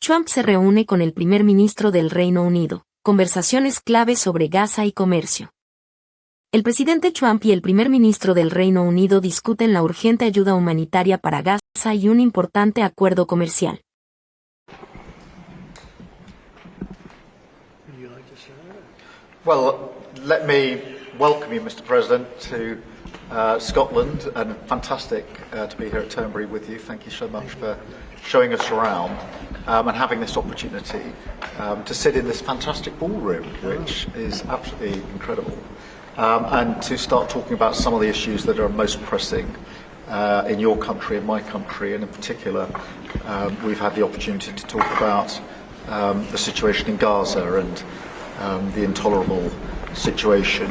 Trump se reúne con el primer ministro del Reino Unido. Conversaciones clave sobre Gaza y Comercio. El presidente Trump y el primer ministro del Reino Unido discuten la urgente ayuda humanitaria para Gaza y un importante acuerdo comercial. Well, let me welcome you, Mr. President, to Scotland, and fantastic to be here at Turnberry with you. Thank you so much for showing us around and having this opportunity to sit in this fantastic ballroom, which is absolutely incredible, and to start talking about some of the issues that are most pressing in your country and my country, and in particular we've had the opportunity to talk about the situation in Gaza and the intolerable situation,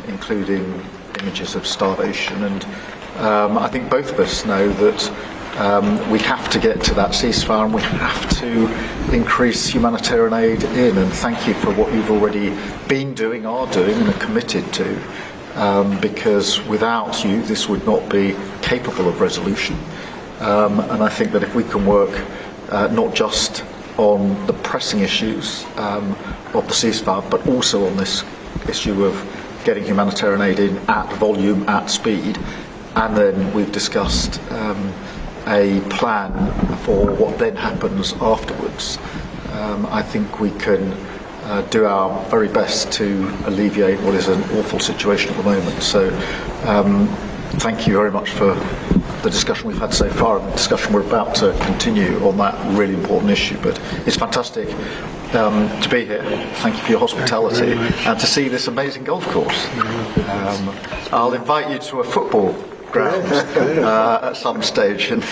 including images of starvation. And I think both of us know that we have to get to that ceasefire and we have to increase humanitarian aid in. And thank you for what you've already been doing, are doing, and are committed to, because without you this would not be capable of resolution. And I think that if we can work not just on the pressing issues of the ceasefire, but also on this issue of getting humanitarian aid in at volume, at speed, and then we've discussed a plan for what then happens afterwards. I think we can do our very best to alleviate what is an awful situation at the moment. So thank you very much for the discussion we've had so far and the discussion we're about to continue on that really important issue. But it's fantastic to be here. Thank you for your hospitality and to see this amazing golf course. I'll invite you to a football ground at some stage and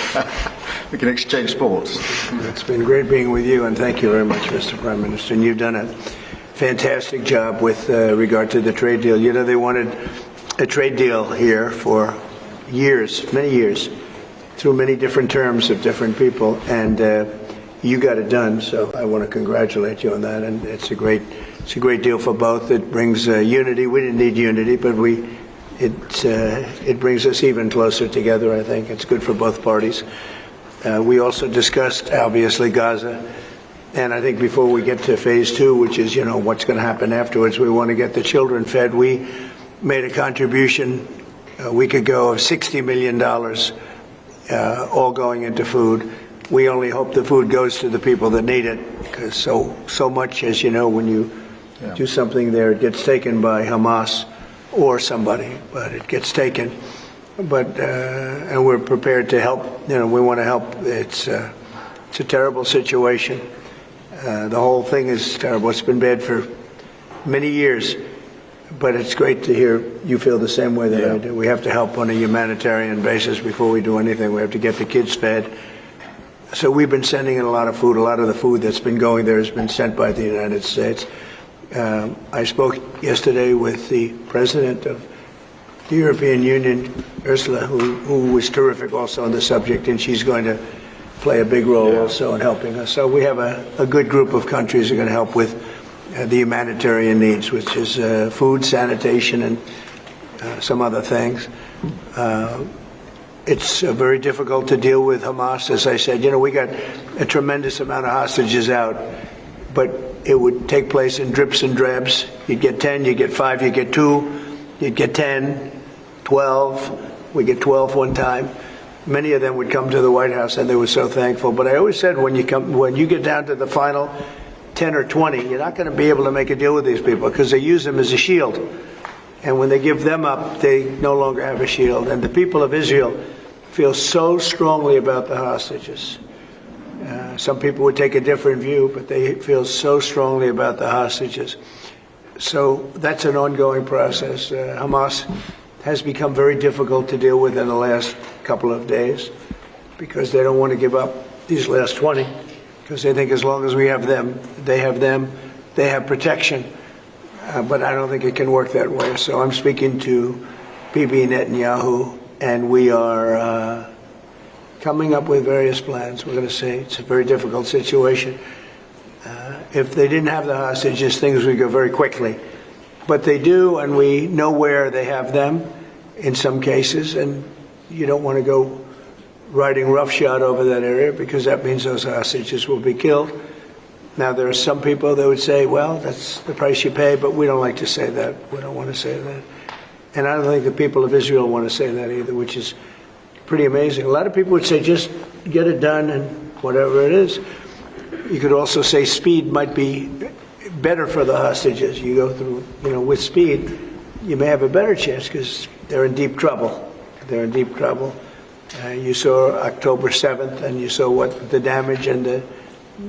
we can exchange sports. It's been great being with you, and thank you very much, Mr. Prime Minister. And you've done a fantastic job with regard to the trade deal. You know, they wanted a trade deal here for years, many years, through many different terms of different people, and you got it done. So I want to congratulate you on that, and it's a great deal for both. It brings unity. We didn't need unity, but it brings us even closer together. I think it's good for both parties. We also discussed obviously Gaza, and I think before we get to phase 2, which is what's going to happen afterwards, we want to get the children fed. We made a contribution a week ago of $60 million, all going into food. We only hope the food goes to the people that need it, because so much, as you know, when you do something there, it gets taken by Hamas or somebody, but it gets taken. But and we're prepared to help. We want to help. It's a terrible situation. The whole thing is terrible. It's been bad for many years. But it's great to hear you feel the same way that I do. We have to help on a humanitarian basis before we do anything. We have to get the kids fed. So we've been sending in a lot of food. A lot of the food that's been going there has been sent by the United States. I spoke yesterday with the president of the European Union, Ursula, who was terrific also on the subject, and she's going to play a big role also in helping us. So we have a good group of countries who are going to help with the humanitarian needs, which is food, sanitation, and some other things. It's very difficult to deal with Hamas. As I said, we got a tremendous amount of hostages out, but it would take place in drips and drabs. You'd get 10, you get 5, you get 2, you'd get 10, 12. We get 12 one time. Many of them would come to the White House, and they were so thankful. But I always said, when you get down to the final 10 or 20, you're not going to be able to make a deal with these people, because they use them as a shield. And when they give them up, they no longer have a shield. And the people of Israel feel so strongly about the hostages. Some people would take a different view, but they feel so strongly about the hostages. So that's an ongoing process. Hamas has become very difficult to deal with in the last couple of days, because they don't want to give up these last 20. Because they think as long as we have them, they have protection. But I don't think it can work that way. So I'm speaking to Bibi Netanyahu, and we are coming up with various plans. We're going to say it's a very difficult situation. If they didn't have the hostages, things would go very quickly. But they do, and we know where they have them in some cases, and you don't want to go riding roughshod over that area because that means those hostages will be killed. Now, there are some people that would say, well, that's the price you pay, but we don't like to say that. We don't want to say that. And I don't think the people of Israel want to say that either, which is pretty amazing. A lot of people would say, just get it done and whatever it is. You could also say speed might be better for the hostages. You go through, with speed, you may have a better chance because they're in deep trouble. They're in deep trouble. You saw October 7th, and you saw what the damage and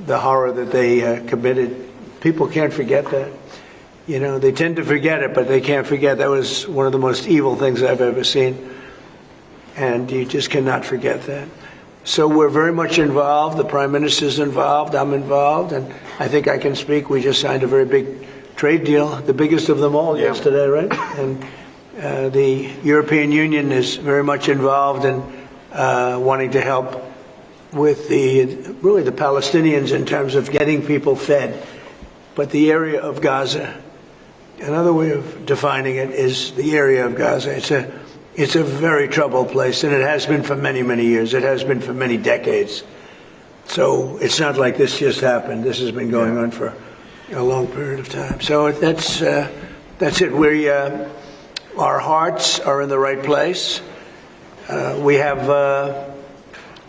the horror that they committed. People can't forget that. They tend to forget it, but they can't forget. That was one of the most evil things I've ever seen. And you just cannot forget that. So we're very much involved. The Prime Minister's involved. I'm involved. And I think I can speak. We just signed a very big trade deal, the biggest of them all yesterday, right? And the European Union is very much involved in wanting to help with the Palestinians in terms of getting people fed. But the area of Gaza, another way of defining it is the area of Gaza. It's a very troubled place, and it has been for many, many years. It has been for many decades. So it's not like this just happened. This has been going on for a long period of time. So that's it. Our hearts are in the right place. We have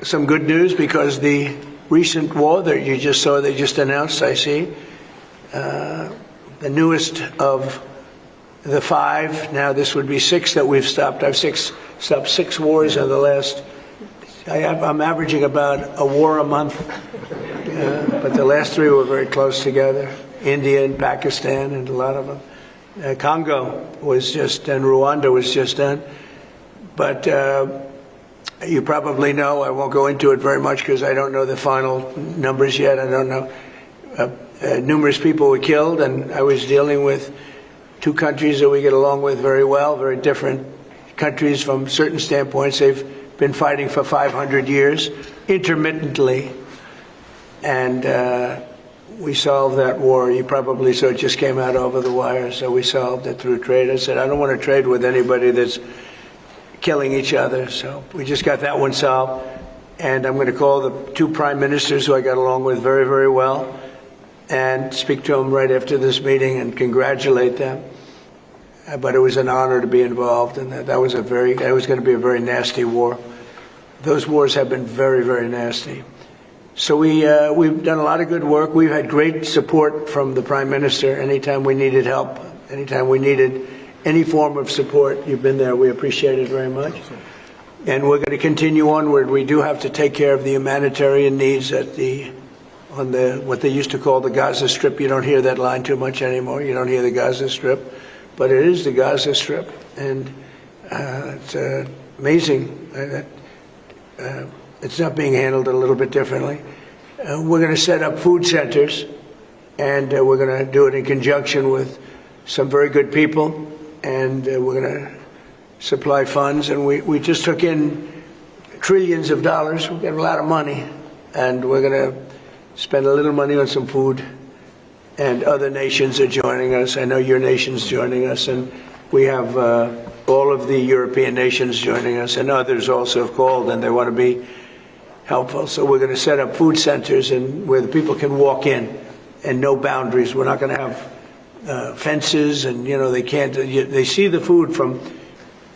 some good news because the recent war that you just saw, they just announced, I see, the newest of the 5, now this would be 6 that we've stopped. I've stopped 6 wars in the last, I'm averaging about a war a month, but the last 3 were very close together. India and Pakistan and a lot of them. Congo was just done, Rwanda was just done. But you probably know, I won't go into it very much because I don't know the final numbers yet. I don't know. Numerous people were killed, and I was dealing with 2 countries that we get along with very well, very different countries from certain standpoints. They've been fighting for 500 years, intermittently, and we solved that war. You probably saw it just came out over the wire, so we solved it through trade. I said, I don't want to trade with anybody that's killing each other, so we just got that one solved. And I'm going to call the 2 prime ministers who I got along with very, very well and speak to them right after this meeting and congratulate them. But it was an honor to be involved, and that was going to be a very nasty war. Those wars have been very, very nasty. So we've done a lot of good work. We've had great support from the Prime Minister anytime we needed help, anytime we needed any form of support. You've been there. We appreciate it very much. And we're going to continue onward. We do have to take care of the humanitarian needs on what they used to call the Gaza Strip. You don't hear that line too much anymore. You don't hear the Gaza Strip. But it is the Gaza Strip. And it's amazing that it's not being handled a little bit differently. We're going to set up food centers, and we're going to do it in conjunction with some very good people, and we're going to supply funds. And we just took in trillions of dollars. We got a lot of money, and we're going to spend a little money on some food. And other nations are joining us. I know your nation's joining us, and we have all of the European nations joining us, and others also have called, and they want to be helpful. So we're going to set up food centers and where the people can walk in and no boundaries. We're not going to have fences, and they can't. They see the food from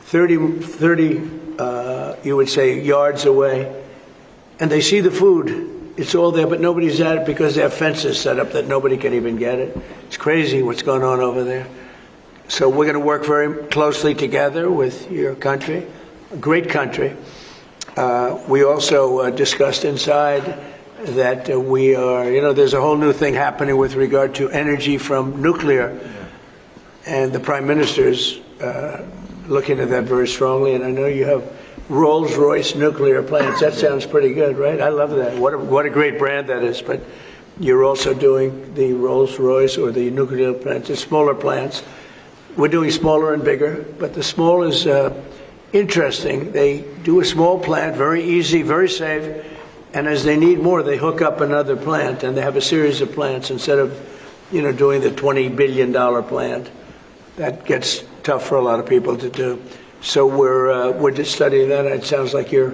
30 you would say yards away, and they see the food. It's all there, but nobody's at it because they have fences set up that nobody can even get it. It's crazy what's going on over there. So we're going to work very closely together with your country, a great country. We also discussed inside that we are, there's a whole new thing happening with regard to energy from nuclear. And the Prime Minister's looking at that very strongly. And I know you have Rolls-Royce nuclear plants. That sounds pretty good, right? I love that. What a great brand that is. But you're also doing the Rolls-Royce or the nuclear plants, the smaller plants. We're doing smaller and bigger, but the small is interesting. They do a small plant, very easy, very safe, and as they need more, they hook up another plant, and they have a series of plants instead of, doing the $20 billion plant. That gets tough for a lot of people to do. So we're just studying that. It sounds like you're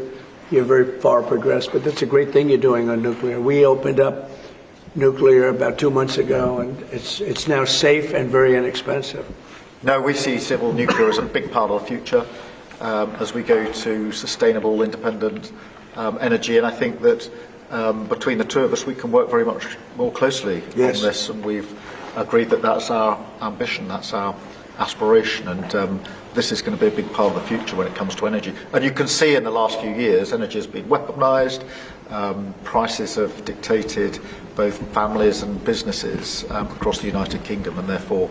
you're very far progressed, but that's a great thing you're doing on nuclear. We opened up nuclear about 2 months ago, and it's now safe and very inexpensive. No, we see civil nuclear as a big part of the future as we go to sustainable, independent energy, and I think that between the two of us we can work very much more closely on this, and we've agreed that that's our ambition, that's our aspiration, and this is going to be a big part of the future when it comes to energy. And you can see in the last few years energy has been weaponised, prices have dictated both families and businesses across the United Kingdom, and therefore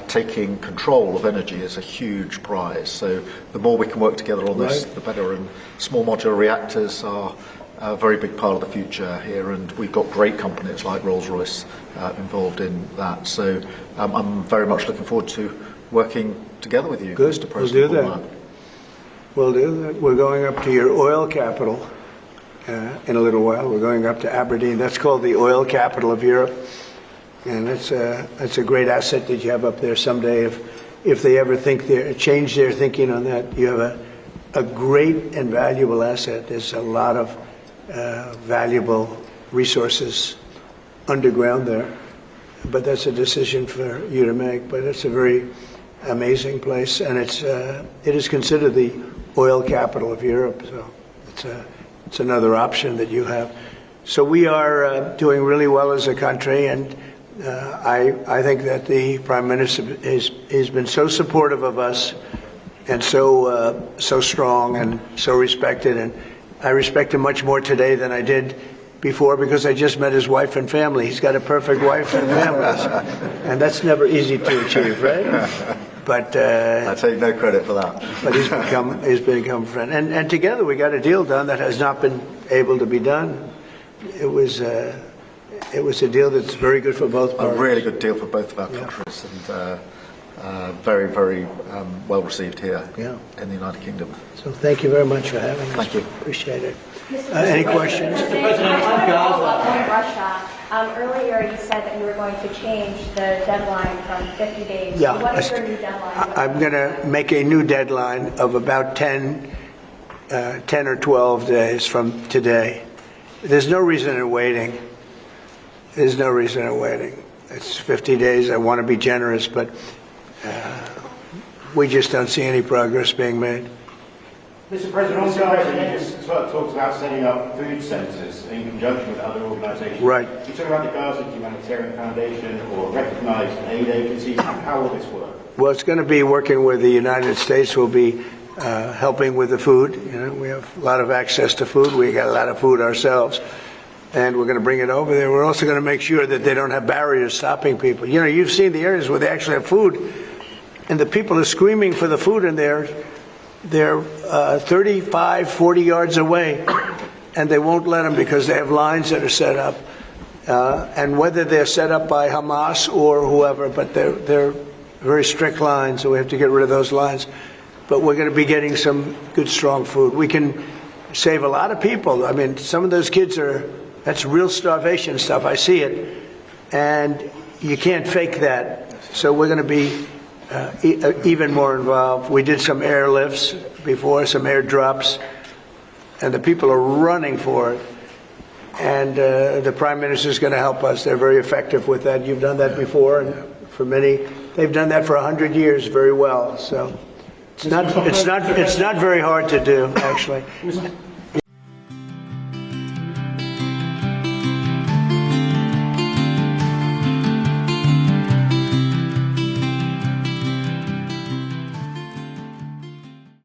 taking control of energy is a huge prize. So the more we can work together on this, the better, and small modular reactors are a very big part of the future here, and we've got great companies like Rolls-Royce involved in that. So I'm very much looking forward to working together with you, Mr. President. We'll do that. We'll do that. We're going up to your oil capital in a little while. We're going up to Aberdeen. That's called the oil capital of Europe, and it's a great asset that you have up there. Someday, if they ever change their thinking on that, you have a great and valuable asset. There's a lot of valuable resources underground there, but that's a decision for you to make. But it's a very amazing place, and it is considered the oil capital of Europe. So it's another option that you have. So we are doing really well as a country, and I think that the Prime Minister has been so supportive of us, and so strong and so respected, and I respect him much more today than I did before, because I just met his wife and family. He's got a perfect wife and family, and that's never easy to achieve, right? But I take no credit for that. But he's become a friend, and together we got a deal done that has not been able to be done. It was a deal that's very good for both parties. A really good deal for both of our countries, and very, very well received here in the United Kingdom. So thank you very much for having us. Thank you. Appreciate it. Any questions? Mr. President, on Russia, earlier you said that you were going to change the deadline from 50 days. Yeah. So what is your new deadline? I'm going to make a new deadline of about 10 or 12 days from today. There's no reason in waiting. There's no reason in waiting. It's 50 days. I want to be generous, but we just don't see any progress being made. Mr. President, on Gaza, you just talked about setting up food centres in conjunction with other organisations. Right. You talk about the Gaza Humanitarian Foundation or recognised aid agencies. How will this work? Well, it's going to be working with the United States. We'll be helping with the food. You know, we have a lot of access to food. We got a lot of food ourselves, and we're going to bring it over there. We're also going to make sure that they don't have barriers stopping people. You know, you've seen the areas where they actually have food, and the people are screaming for the food, and they're 35, 40 yards away, and they won't let them because they have lines that are set up. And whether they're set up by Hamas or whoever, but they're very strict lines, so we have to get rid of those lines. But we're going to be getting some good, strong food. We can save a lot of people. I mean, some of those kids that's real starvation stuff. I see it. And you can't fake that. So we're going to be even more involved. We did some airlifts before, some airdrops, and the people are running for it. And the Prime Minister is going to help us. They're very effective with that. You've done that before, and for many, they've done that for 100 years very well. So it's not very hard to do, actually.